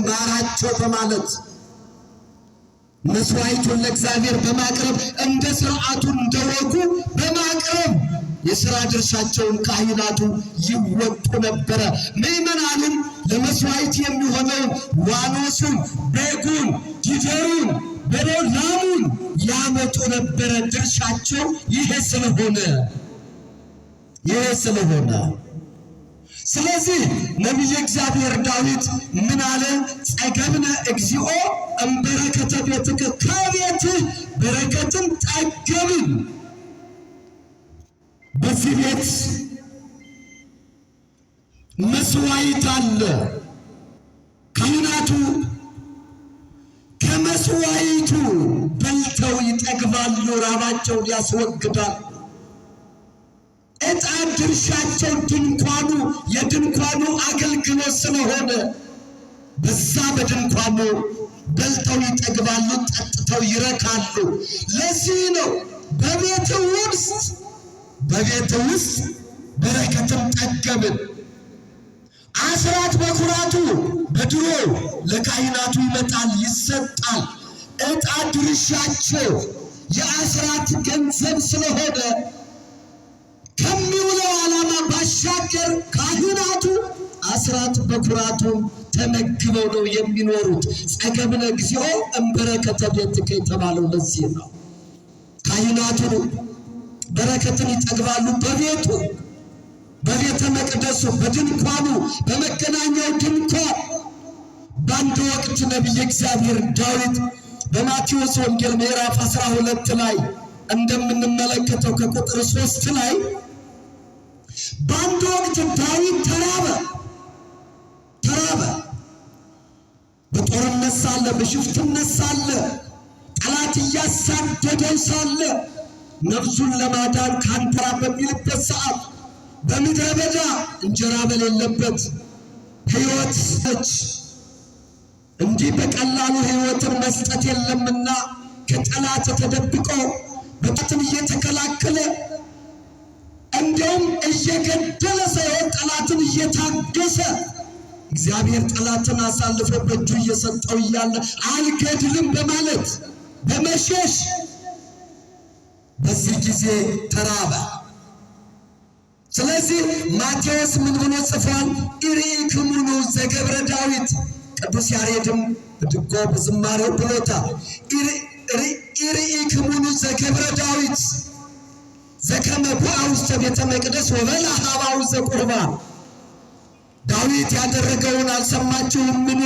ማራቸው በማለት መስዋዕቱን ለእግዚአብሔር በማቅረብ እንደ ሥርዓቱ እንደወጉ በማቅረብ የሥራ ድርሻቸውን ካህናቱ ይወጡ ነበረ። ምእመናንም ለመስዋዕት የሚሆነውን ዋኖሱን፣ በጉን፣ ጊደሩን፣ ላሙን ያመጡ ነበረ። ድርሻቸው ይሄ ስለሆነ ስለዚህ ነቢየ እግዚአብሔር ዳዊት ምን አለ? ጸገብነ እግዚኦ እምበረከተ ቤትከ፣ ከቤትህ በረከትን ጠገብን። በዚህ ቤት መስዋዕት አለ። ካህናቱ ከመስዋዕቱ በልተው ይጠግባሉ፣ ራባቸውን ያስወግዳል። ዕጣ ድርሻቸው ድንኳኑ የድንኳኑ አገልግሎት ስለሆነ በዛ በድንኳኑ በልተው ይጠግባሉ፣ ጠጥተው ይረካሉ። ለዚህ ነው በቤት ውስጥ በረከትን ጠገብን። አስራት በኩራቱ በድሮ ለካህናቱ ይመጣል፣ ይሰጣል። ዕጣ ድርሻቸው የአስራት ገንዘብ ስለሆነ ከሚውለው ዓላማ ባሻገር ካህናቱ አስራት በኩራቱን ተመግበው ነው የሚኖሩት። ጸገብነ እግዚኦ እምበረከተ ቤትከ የተባለው ለዚህ ነው። ካህናቱ በረከትን ይጠግባሉ። በቤተ መቅደሱ፣ በድንኳኑ፣ በመገናኛው ድንኳን። በአንድ ወቅት ነቢየ እግዚአብሔር ዳዊት በማቴዎስ ወንጌል ምዕራፍ 12 ላይ እንደምንመለከተው ከቁጥር 3 ላይ በአንድ ወቅት ዳዊት ተራበ። በጦርነት ሳለ፣ በሽፍትነት ሳለ፣ ጠላት እያሳደደው ሳለ ነፍሱን ለማዳን ካንተራ በሚልበት ሰዓት በምድረ በዳ እንጀራ በሌለበት ሕይወት ነች። እንዲህ በቀላሉ ሕይወትን መስጠት የለምና ከጠላት ተደብቆ በጣትን እየተከላከለ እንደውም እየገደለ ሳይሆን ጠላትን እየታገሰ እግዚአብሔር ጠላትን አሳልፎ በእጁ እየሰጠው እያለ አልገድልም በማለት በመሸሽ በዚህ ጊዜ ተራበ። ስለዚህ ማቴዎስ ምን ብሎ ጽፏል? ኢሪክሙኑ ዘገብረ ዳዊት። ቅዱስ ያሬድም በድጓ በዝማሬው ብሎታል። ኢሪክሙኑ ዘገብረ ዳዊት ዘከመ ቦአ ውስተ ቤተ መቅደስ ወበልዐ ኀባሁ ዘቁርባን። ዳዊት ያደረገውን አልሰማችሁምን?